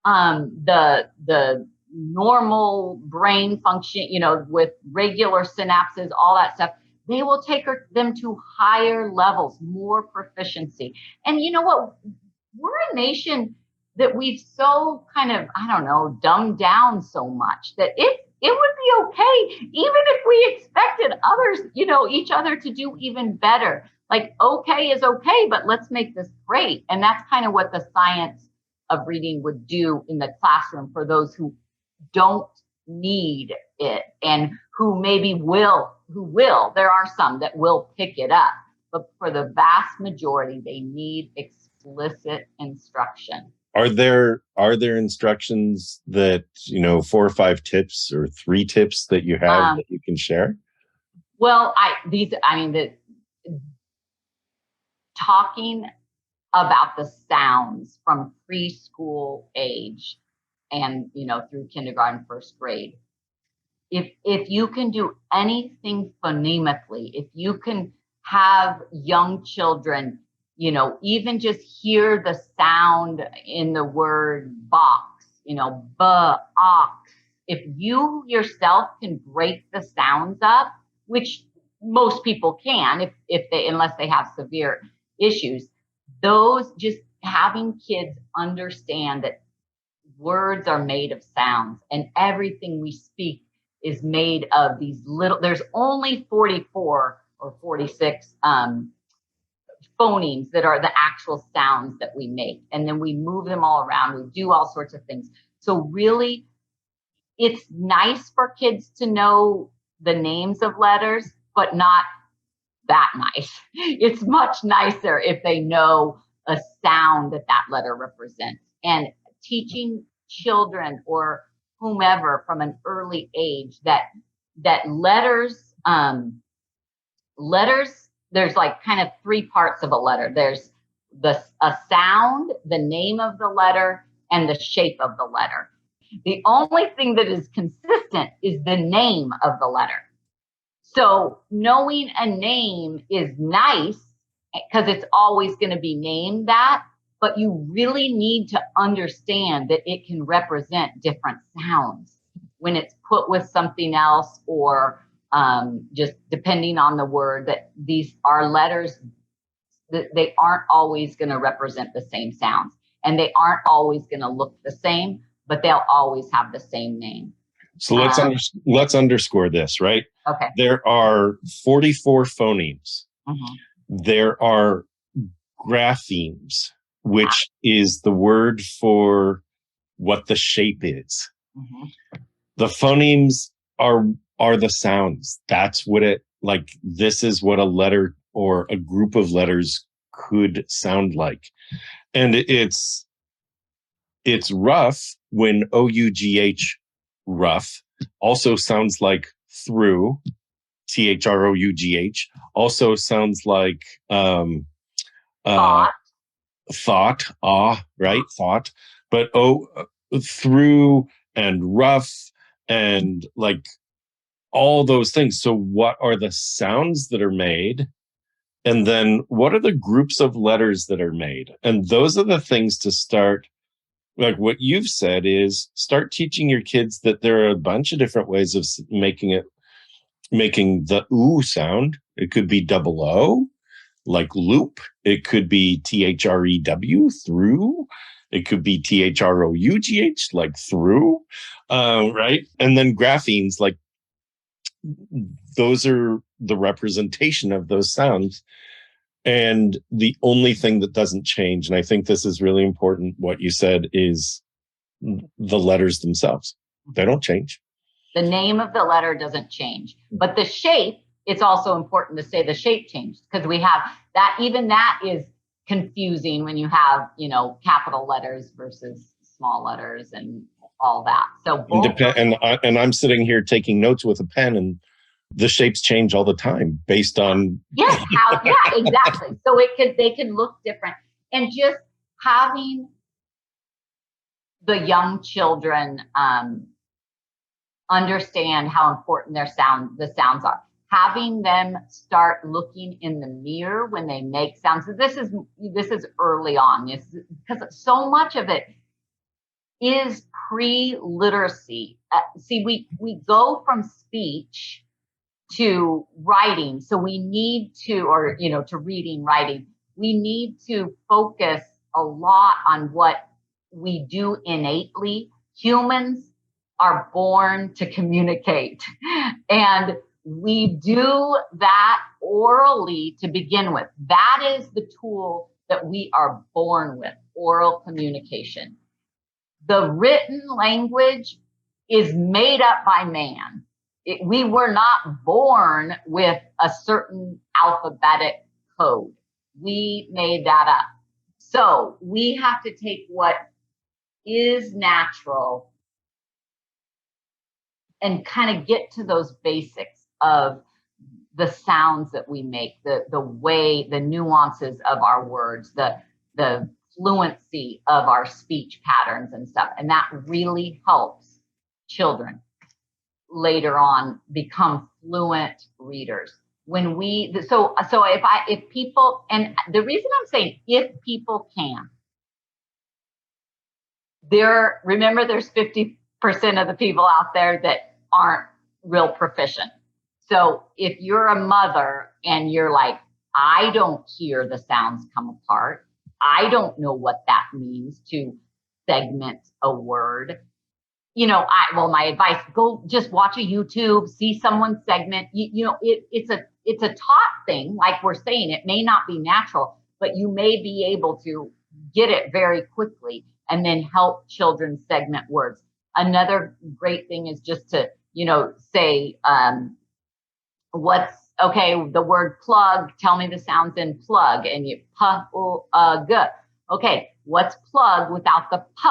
the normal brain function, with regular synapses, all that stuff. They will take them to higher levels, more proficiency. And you know what? We're a nation that we've so kind of, dumbed down so much that it would be okay, even if we expected others, each other to do even better. Like, okay is okay, but let's make this great. And that's kind of what the science of reading would do in the classroom for those who don't need it and who maybe will. There are some that will pick it up, but for the vast majority, they need explicit instruction. Are there instructions that, 4 or 5 tips or 3 tips that you have that you can share? Well, talking about the sounds from preschool age and, through kindergarten, 1st grade. If you can do anything phonemically, if you can have young children, even just hear the sound in the word box, ox. If you yourself can break the sounds up, which most people can, unless they have severe issues, those just having kids understand that words are made of sounds and everything we speak is made of these there's only 44 or 46 phonemes that are the actual sounds that we make. And then we move them all around. We do all sorts of things. So really, it's nice for kids to know the names of letters, but not that nice. It's much nicer if they know a sound that letter represents. And teaching children or whomever from an early age that letters, there's like kind of 3 parts of a letter. There's a sound, the name of the letter, and the shape of the letter. The only thing that is consistent is the name of the letter. So knowing a name is nice because it's always going to be named that, but you really need to understand that it can represent different sounds when it's put with something else or just depending on the word, that these are letters, that they aren't always going to represent the same sounds, and they aren't always going to look the same, but they'll always have the same name. So let's underscore this, right? Okay. There are 44 phonemes. Mm-hmm. There are graphemes, which is the word for what the shape is. Mm-hmm. The phonemes are the sounds. That's what this is what a letter or a group of letters could sound like. And it's rough when OUGH, rough, also sounds like through, THROUGH, also sounds like thought, right? Thought, but through and rough and like all those things. So what are the sounds that are made And then what are the groups of letters that are made? And those are the things to start. Like what you've said is start teaching your kids that there are a bunch of different ways of making the ooh sound. It could be double O, like loop. It could be THREW, through. It could be THROUGH, like through, right? And then graphemes, like those are the representation of those sounds. And the only thing that doesn't change, and I think this is really important, what you said, is the letters themselves. They don't change. The name of the letter doesn't change, but the shape, it's also important to say the shape changed, because we have that, even that is confusing when you have, capital letters versus small letters and all that. So and I'm sitting here taking notes with a pen, and the shapes change all the time based on exactly. So they can look different, and just having the young children understand how important the sounds are. Having them start looking in the mirror when they make sounds. So this is early on, because so much of it is pre-literacy. See, we go from speech to writing, so we need to, or to reading, writing. We need to focus a lot on what we do innately. Humans are born to communicate, and we do that orally to begin with. That is the tool that we are born with, oral communication. The written language is made up by man. We were not born with a certain alphabetic code. We made that up. So we have to take what is natural and kind of get to those basics of the sounds that we make, the way, the nuances of our words, the fluency of our speech patterns and stuff. And that really helps children later on become fluent readers. When if people, and the reason I'm saying if people can, remember there's 50% of the people out there that aren't real proficient. So if you're a mother and you're like, I don't hear the sounds come apart, I don't know what that means to segment a word. My advice, go just watch a YouTube, see someone segment. It's a taught thing. Like we're saying, it may not be natural, but you may be able to get it very quickly and then help children segment words. Another great thing is just to, say, the word plug, tell me the sounds in plug, and you g. Okay, what's plug without the p?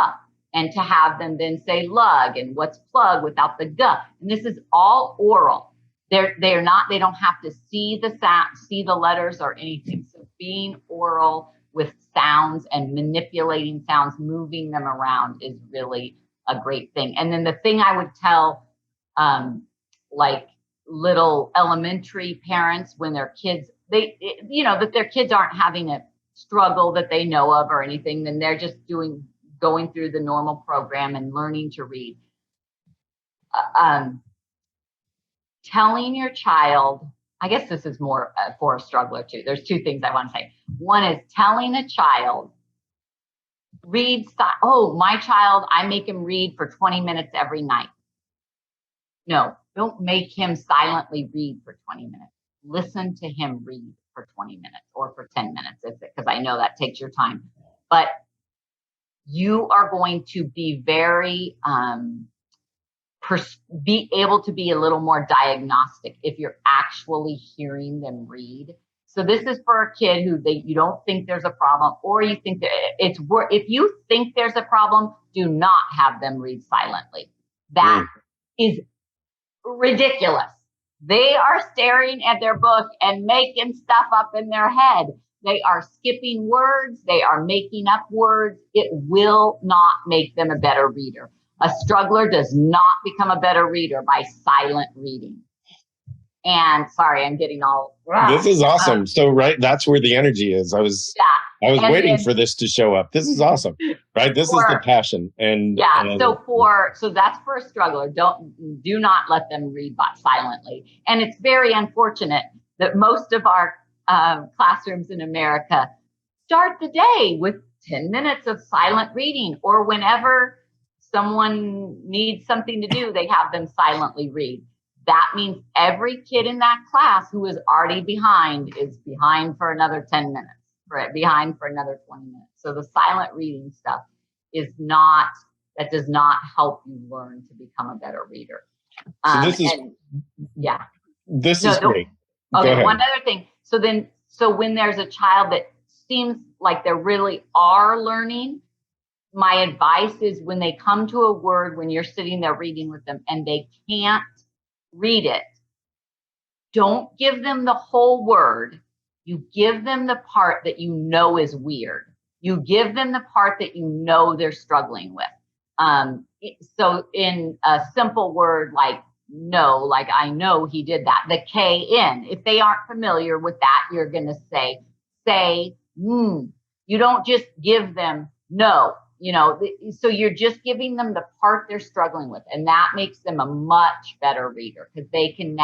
And to have them then say lug, and what's plug without the g. And this is all oral. They don't have to see the sound, see the letters or anything. So being oral with sounds and manipulating sounds, moving them around is really a great thing. And then the thing I would tell, little elementary parents when their kids, that their kids aren't having a struggle that they know of or anything, then they're just going through the normal program and learning to read. Telling your child, I guess this is more for a struggler too. There's two things I want to say. One is telling a child, my child, I make him read for 20 minutes every night. No, don't make him silently read for 20 minutes. Listen to him read for 20 minutes or for 10 minutes, because I know that takes your time. But you are going to be very, be able to be a little more diagnostic if you're actually hearing them read. So this is for a kid who you don't think there's a problem, or you think that if you think there's a problem, do not have them read silently. That is ridiculous. They are staring at their book and making stuff up in their head. They are skipping words. They are making up words. It will not make them a better reader. A struggler does not become a better reader by silent reading. And sorry, I'm getting all. This is awesome. So, right, that's where the energy is. I was waiting for this to show up. This is awesome, right? This is the passion, and so that's for a struggler. Do not let them read silently. And it's very unfortunate that most of our classrooms in America start the day with 10 minutes of silent reading, or whenever someone needs something to do, they have them silently read. That means every kid in that class who is already behind is behind for another 10 minutes, right? Behind for another 20 minutes. So the silent reading stuff does not help you learn to become a better reader. This is great. Okay, one other thing. So when there's a child that seems like they really are learning, my advice is when they come to a word, when you're sitting there reading with them and they can't read it, don't give them the whole word. You give them the part that you know is weird. You give them the part that you know they're struggling with. So in a simple word like no, like I know he did that, the K-in, if they aren't familiar with that, you're going to say, You don't just give them no. So you're just giving them the part they're struggling with, and that makes them a much better reader because they can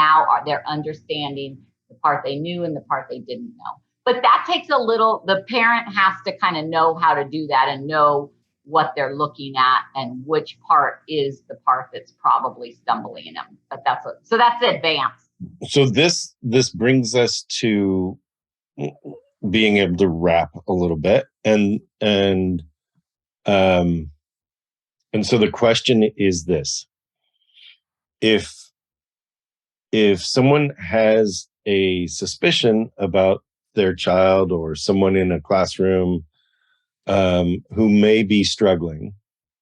they're understanding the part they knew and the part they didn't know. But that takes the parent has to kind of know how to do that and know what they're looking at and which part is the part that's probably stumbling them. But that's advanced. So this brings us to being able to wrap a little bit, and so the question is this: if someone has a suspicion about their child or someone in a classroom who may be struggling,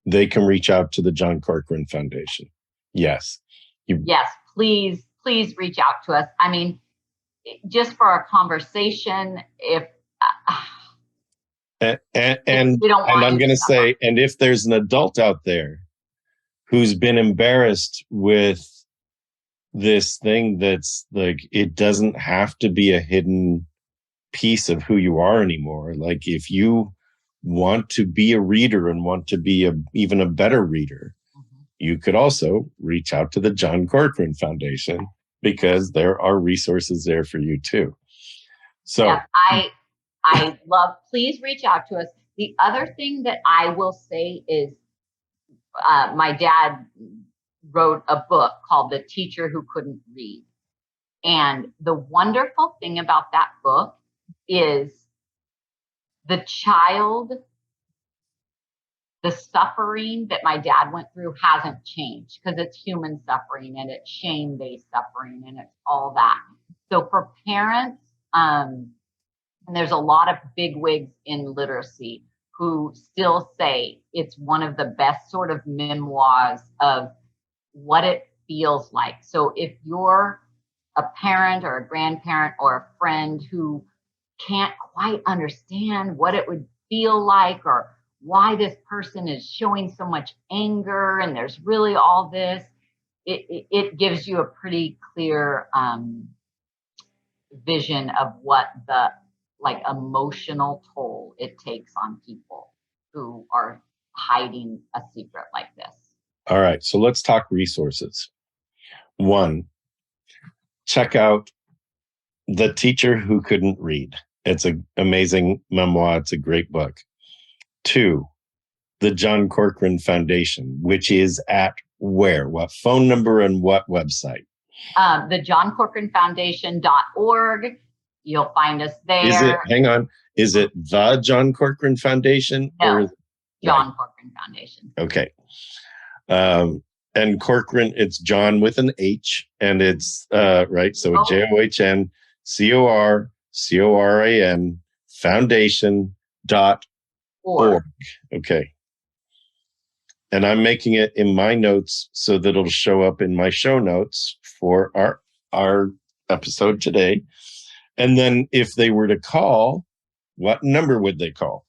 they can reach out to the John Corcoran Foundation. Yes. Yes, please reach out to us. I mean, just for a conversation, if and I'm going to say, and if there's an adult out there who's been embarrassed with this thing that's like, it doesn't have to be a hidden piece of who you are anymore. Like if you want to be a reader and want to be even a better reader, you could also reach out to the John Corcoran Foundation because there are resources there for you too. So yes, I love, please reach out to us. The other thing that I will say is my dad wrote a book called The Teacher Who Couldn't Read. And the wonderful thing about that book is the suffering that my dad went through hasn't changed because it's human suffering and it's shame-based suffering and it's all that. So for parents, and there's a lot of bigwigs in literacy who still say it's one of the best sort of memoirs of what it feels like. So if you're a parent or a grandparent or a friend who can't quite understand what it would feel like or why this person is showing so much anger and there's really all this, it gives you a pretty clear vision of what the emotional toll it takes on people who are hiding a secret like this. All right, so let's talk resources. 1, check out The Teacher Who Couldn't Read. It's an amazing memoir. It's a great book. 2, the John Corcoran Foundation, which is at where? What phone number and what website? The johncorcoranfoundation.org. You'll find us there. Is it the John Corcoran Foundation? No, or John Corcoran Foundation. Okay. And Corcoran, it's John with an H, and it's right. So JOHN CORCORAN foundation.org. Okay. And I'm making it in my notes so that it'll show up in my show notes for our episode today. And then if they were to call, what number would they call?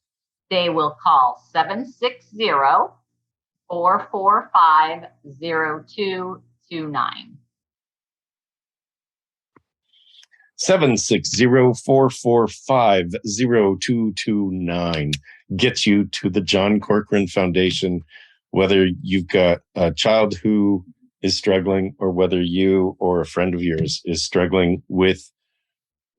They will call 760-445-0229. 760-445-0229 gets you to the John Corcoran Foundation, whether you've got a child who is struggling or whether you or a friend of yours is struggling with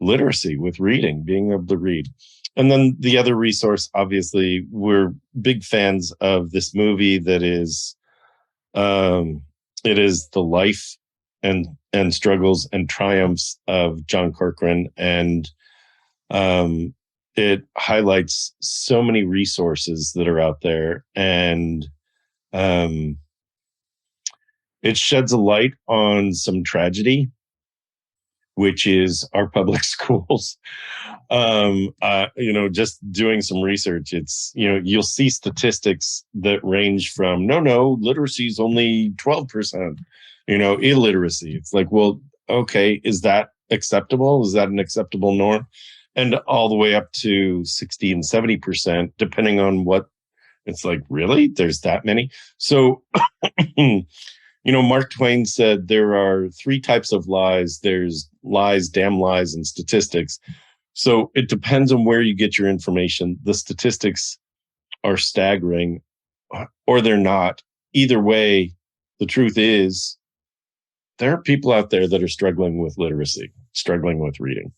literacy, with reading, being able to read. And then the other resource, obviously, we're big fans of this movie that is, it is the life and struggles and triumphs of John Corcoran. And it highlights so many resources that are out there. And it sheds a light on some tragedy, which is our public schools. Just doing some research, it's, you'll see statistics that range from, literacy is only 12%, illiteracy. It's like, well, okay, is that acceptable? Is that an acceptable norm? And all the way up to 60 and 70%, depending on what it's like, really? There's that many? So, Mark Twain said there are three types of lies. There's lies, damn lies, and statistics. So it depends on where you get your information. The statistics are staggering or they're not. Either way, the truth is there are people out there that are struggling with literacy, struggling with reading.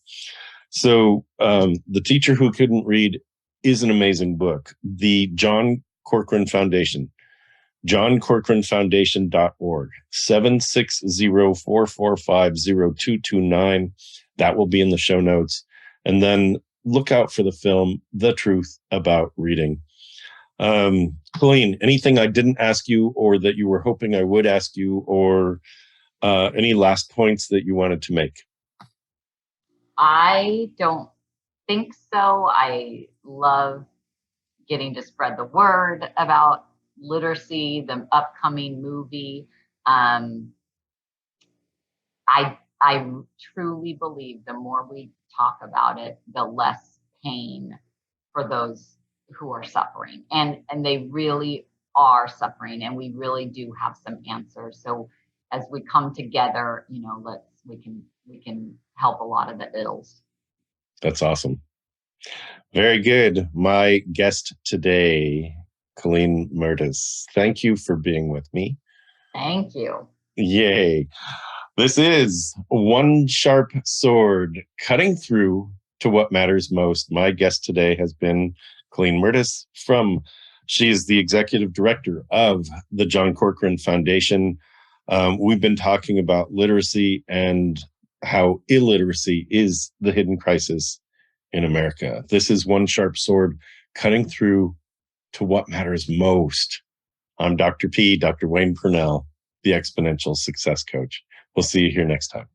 So The Teacher Who Couldn't Read is an amazing book. The John Corcoran Foundation, johncorcoranfoundation.org, 760-445-0229. That will be in the show notes. And then look out for the film, The Truth About Reading. Colleen, anything I didn't ask you or that you were hoping I would ask you, or any last points that you wanted to make? I don't think so. I love getting to spread the word about literacy, the upcoming movie. I truly believe the more we talk about it, the less pain for those who are suffering, and they really are suffering, and we really do have some answers. So as we come together, we can help a lot of the ills. That's awesome. Very good. My guest today, Colleen Mertes. Thank you for being with me. Thank you. Yay. This is One Sharp Sword, cutting through to what matters most. My guest today has been Colleen Mertes she is the executive director of the John Corcoran Foundation. We've been talking about literacy and how illiteracy is the hidden crisis in America. This is One Sharp Sword, cutting through to what matters most. I'm Dr. Wayne Pernell, the Exponential Success Coach. We'll see you here next time.